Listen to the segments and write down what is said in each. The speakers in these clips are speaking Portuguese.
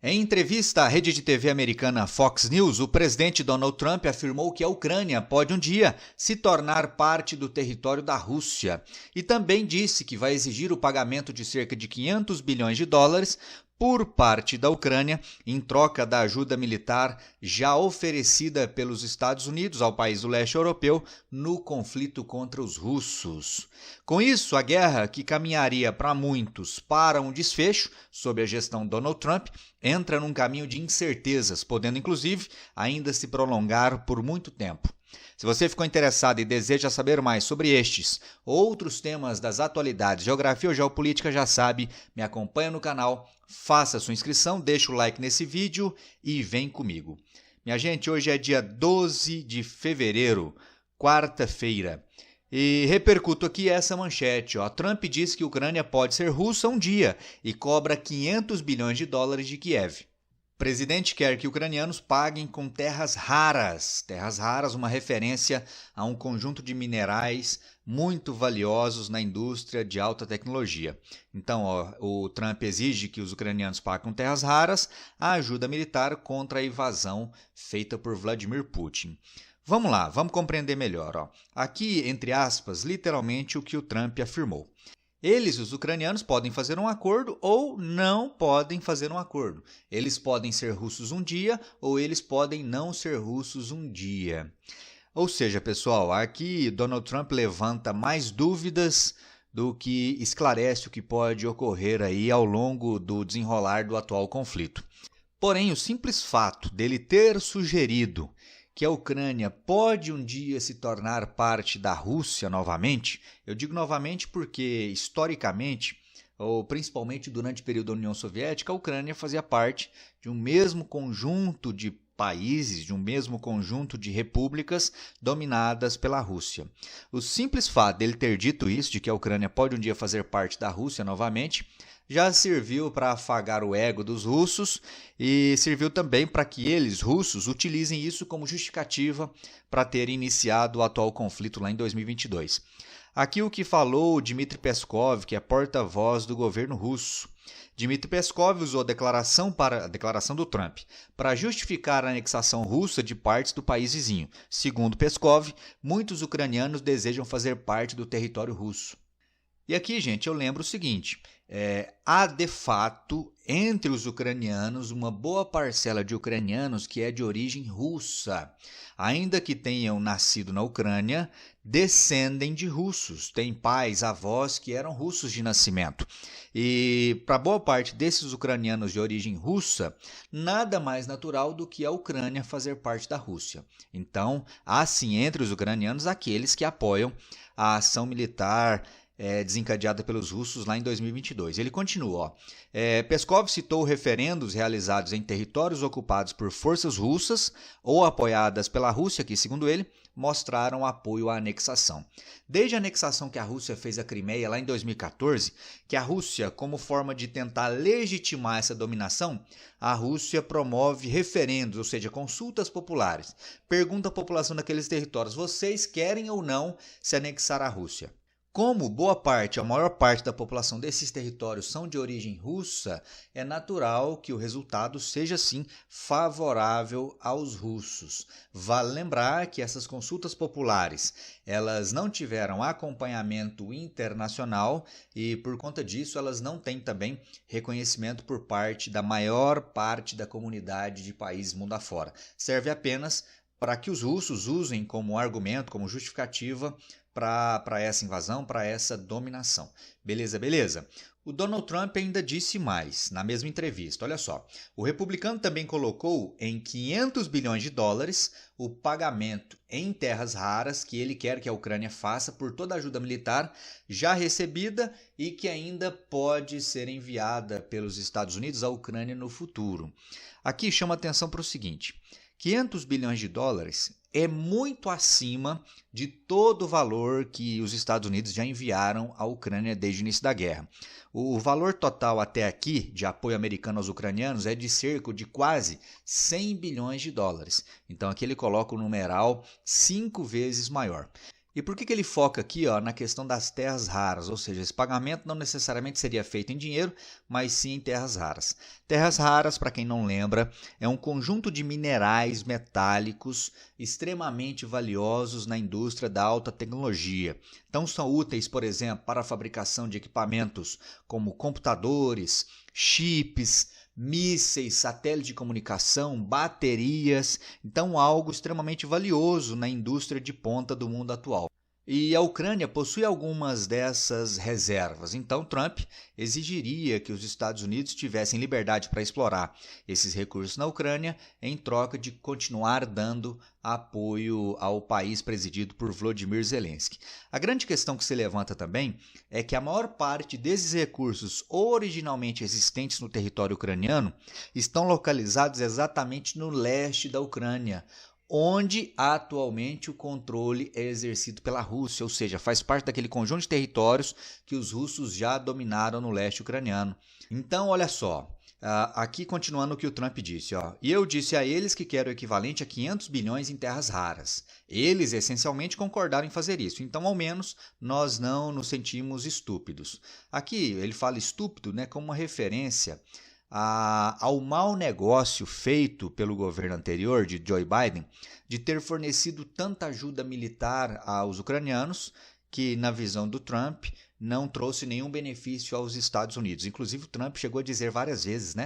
Em entrevista à rede de TV americana Fox News, o presidente Donald Trump afirmou que a Ucrânia pode um dia se tornar parte do território da Rússia e também disse que vai exigir o pagamento de cerca de 500 bilhões de dólares por parte da Ucrânia em troca da ajuda militar já oferecida pelos Estados Unidos ao país do leste europeu no conflito contra os russos. Com isso, a guerra, que caminharia para muitos para um desfecho sob a gestão Donald Trump, entra num caminho de incertezas, podendo inclusive ainda se prolongar por muito tempo. Se você ficou interessado e deseja saber mais sobre estes ou outros temas das atualidades, geografia ou geopolítica, já sabe, me acompanha no canal, faça sua inscrição, deixa o like nesse vídeo e vem comigo. Minha gente, hoje é dia 12 de fevereiro, quarta-feira. E repercuto aqui essa manchete. Trump diz que a Ucrânia pode ser russa um dia e cobra 500 bilhões de dólares de Kiev. O presidente quer que ucranianos paguem com terras raras. Terras raras, uma referência a um conjunto de minerais muito valiosos na indústria de alta tecnologia. Então, o Trump exige que os ucranianos paguem com terras raras a ajuda militar contra a invasão feita por Vladimir Putin. Vamos lá, vamos compreender melhor. Aqui, entre aspas, literalmente o que o Trump afirmou. Eles, os ucranianos, podem fazer um acordo ou não podem fazer um acordo. Eles podem ser russos um dia ou eles podem não ser russos um dia. Ou seja, pessoal, aqui Donald Trump levanta mais dúvidas do que esclarece o que pode ocorrer aí ao longo do desenrolar do atual conflito. Porém, o simples fato dele ter sugerido que a Ucrânia pode um dia se tornar parte da Rússia novamente, eu digo novamente porque, historicamente, ou principalmente durante o período da União Soviética, a Ucrânia fazia parte de um mesmo conjunto de países, de um mesmo conjunto de repúblicas dominadas pela Rússia. O simples fato dele ter dito isso, de que a Ucrânia pode um dia fazer parte da Rússia novamente, já serviu para afagar o ego dos russos e serviu também para que eles, russos, utilizem isso como justificativa para ter iniciado o atual conflito lá em 2022. Aqui o que falou Dmitry Peskov, que é porta-voz do governo russo. Dmitry Peskov usou a declaração do Trump para justificar a anexação russa de partes do país vizinho. Segundo Peskov, muitos ucranianos desejam fazer parte do território russo. E aqui, gente, eu lembro o seguinte, há de fato entre os ucranianos uma boa parcela de ucranianos que é de origem russa. Ainda que tenham nascido na Ucrânia, descendem de russos, têm pais, avós que eram russos de nascimento. E para boa parte desses ucranianos de origem russa, nada mais natural do que a Ucrânia fazer parte da Rússia. Então, há sim entre os ucranianos aqueles que apoiam a ação militar desencadeada pelos russos lá em 2022. Ele continua. Peskov citou referendos realizados em territórios ocupados por forças russas ou apoiadas pela Rússia, que, segundo ele, mostraram apoio à anexação. Desde a anexação que a Rússia fez à Crimeia lá em 2014, que a Rússia, como forma de tentar legitimar essa dominação, a Rússia promove referendos, ou seja, consultas populares. Pergunta à população daqueles territórios, vocês querem ou não se anexar à Rússia? Como boa parte, a maior parte da população desses territórios são de origem russa, é natural que o resultado seja, sim, favorável aos russos. Vale lembrar que essas consultas populares, elas não tiveram acompanhamento internacional e, por conta disso, elas não têm também reconhecimento por parte da maior parte da comunidade de países mundo afora. Serve apenas para que os russos usem como argumento, como justificativa para essa invasão, para essa dominação. Beleza, beleza? O Donald Trump ainda disse mais na mesma entrevista. Olha só, o republicano também colocou em 500 bilhões de dólares o pagamento em terras raras que ele quer que a Ucrânia faça por toda a ajuda militar já recebida e que ainda pode ser enviada pelos Estados Unidos à Ucrânia no futuro. Aqui chama atenção para o seguinte, 500 bilhões de dólares é muito acima de todo o valor que os Estados Unidos já enviaram à Ucrânia desde o início da guerra. O valor total até aqui de apoio americano aos ucranianos é de cerca de quase 100 bilhões de dólares. Então aqui ele coloca o numeral 5 vezes maior. E por que ele foca aqui, na questão das terras raras? Ou seja, esse pagamento não necessariamente seria feito em dinheiro, mas sim em terras raras. Terras raras, para quem não lembra, é um conjunto de minerais metálicos extremamente valiosos na indústria da alta tecnologia. Então são úteis, por exemplo, para a fabricação de equipamentos como computadores, chips, mísseis, satélites de comunicação, baterias, então algo extremamente valioso na indústria de ponta do mundo atual. E a Ucrânia possui algumas dessas reservas, então Trump exigiria que os Estados Unidos tivessem liberdade para explorar esses recursos na Ucrânia em troca de continuar dando apoio ao país presidido por Volodymyr Zelensky. A grande questão que se levanta também é que a maior parte desses recursos originalmente existentes no território ucraniano estão localizados exatamente no leste da Ucrânia, onde atualmente o controle é exercido pela Rússia, ou seja, faz parte daquele conjunto de territórios que os russos já dominaram no leste ucraniano. Então, olha só, aqui continuando o que o Trump disse, e eu disse a eles que quero o equivalente a 500 bilhões em terras raras. Eles essencialmente concordaram em fazer isso, então ao menos nós não nos sentimos estúpidos. Aqui ele fala estúpido, como uma referência ao mau negócio feito pelo governo anterior de Joe Biden de ter fornecido tanta ajuda militar aos ucranianos que, na visão do Trump, não trouxe nenhum benefício aos Estados Unidos. Inclusive, o Trump chegou a dizer várias vezes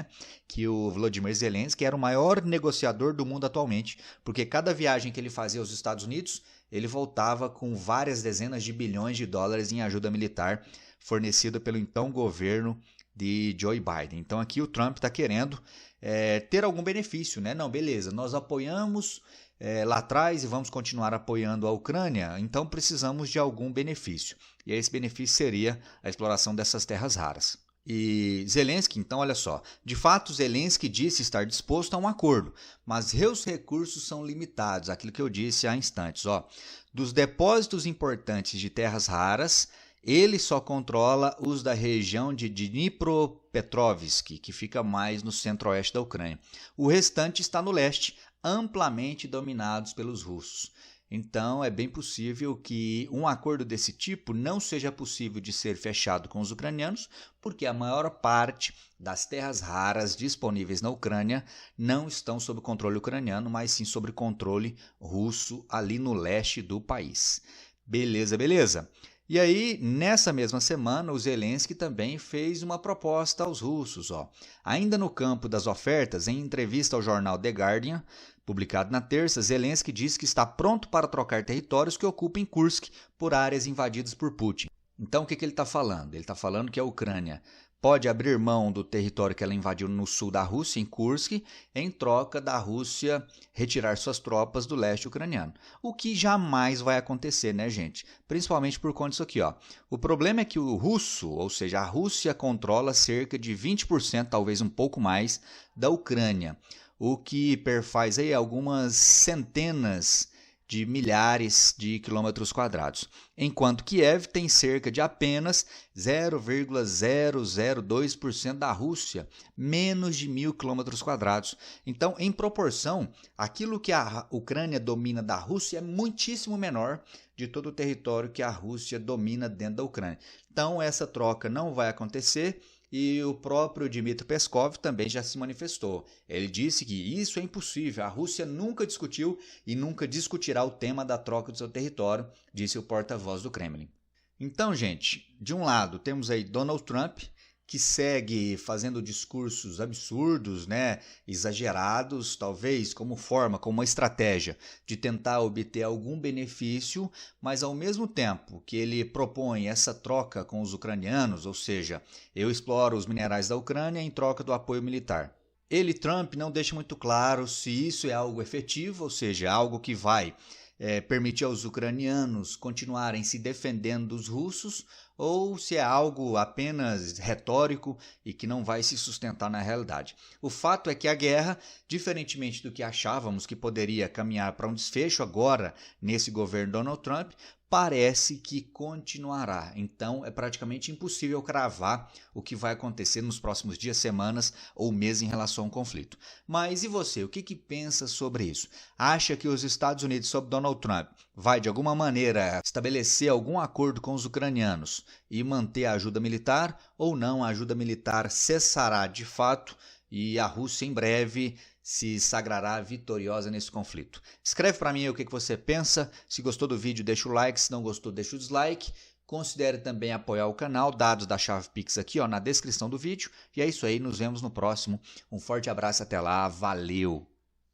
que o Volodymyr Zelensky era o maior negociador do mundo atualmente, porque cada viagem que ele fazia aos Estados Unidos, ele voltava com várias dezenas de bilhões de dólares em ajuda militar fornecida pelo então governo de Joe Biden. Então aqui o Trump está querendo ter algum benefício, Não, beleza, nós apoiamos lá atrás e vamos continuar apoiando a Ucrânia, então precisamos de algum benefício. E esse benefício seria a exploração dessas terras raras. E Zelensky, então, olha só, de fato Zelensky disse estar disposto a um acordo, mas seus recursos são limitados, aquilo que eu disse há instantes. Dos depósitos importantes de terras raras, ele só controla os da região de Dnipropetrovsk, que fica mais no centro-oeste da Ucrânia. O restante está no leste, amplamente dominados pelos russos. Então, é bem possível que um acordo desse tipo não seja possível de ser fechado com os ucranianos, porque a maior parte das terras raras disponíveis na Ucrânia não estão sob controle ucraniano, mas sim sob controle russo ali no leste do país. Beleza. E aí, nessa mesma semana, o Zelensky também fez uma proposta aos russos. Ainda no campo das ofertas, em entrevista ao jornal The Guardian, publicado na terça, Zelensky disse que está pronto para trocar territórios que ocupem Kursk por áreas invadidas por Putin. Então, o que ele está falando? Ele está falando que a Ucrânia pode abrir mão do território que ela invadiu no sul da Rússia, em Kursk, em troca da Rússia retirar suas tropas do leste ucraniano. O que jamais vai acontecer, gente? Principalmente por conta disso aqui, O problema é que o russo, ou seja, a Rússia controla cerca de 20%, talvez um pouco mais, da Ucrânia, o que perfaz aí algumas centenas de milhares de quilômetros quadrados, enquanto Kiev tem cerca de apenas 0,002% da Rússia, menos de 1.000 quilômetros quadrados. Então, em proporção, aquilo que a Ucrânia domina da Rússia é muitíssimo menor de todo o território que a Rússia domina dentro da Ucrânia. Então, essa troca não vai acontecer. E o próprio Dmitry Peskov também já se manifestou. Ele disse que isso é impossível, a Rússia nunca discutiu e nunca discutirá o tema da troca do seu território, disse o porta-voz do Kremlin. Então, gente, de um lado temos aí Donald Trump, que segue fazendo discursos absurdos, exagerados, talvez como forma, como uma estratégia de tentar obter algum benefício, mas ao mesmo tempo que ele propõe essa troca com os ucranianos, ou seja, eu exploro os minerais da Ucrânia em troca do apoio militar. Ele, Trump, não deixa muito claro se isso é algo efetivo, ou seja, algo que vai permitir aos ucranianos continuarem se defendendo dos russos, ou se é algo apenas retórico e que não vai se sustentar na realidade. O fato é que a guerra, diferentemente do que achávamos que poderia caminhar para um desfecho agora nesse governo Donald Trump, parece que continuará. Então é praticamente impossível cravar o que vai acontecer nos próximos dias, semanas ou meses em relação ao conflito. Mas e você? O que pensa sobre isso? Acha que os Estados Unidos, sob Donald Trump, vai de alguma maneira estabelecer algum acordo com os ucranianos e manter a ajuda militar, ou não? A ajuda militar cessará de fato e a Rússia em breve se sagrará vitoriosa nesse conflito. Escreve para mim aí o que você pensa. Se gostou do vídeo, deixa o like. Se não gostou, deixa o dislike. Considere também apoiar o canal, dados da chave Pix aqui na descrição do vídeo. E é isso aí, nos vemos no próximo. Um forte abraço, até lá, valeu!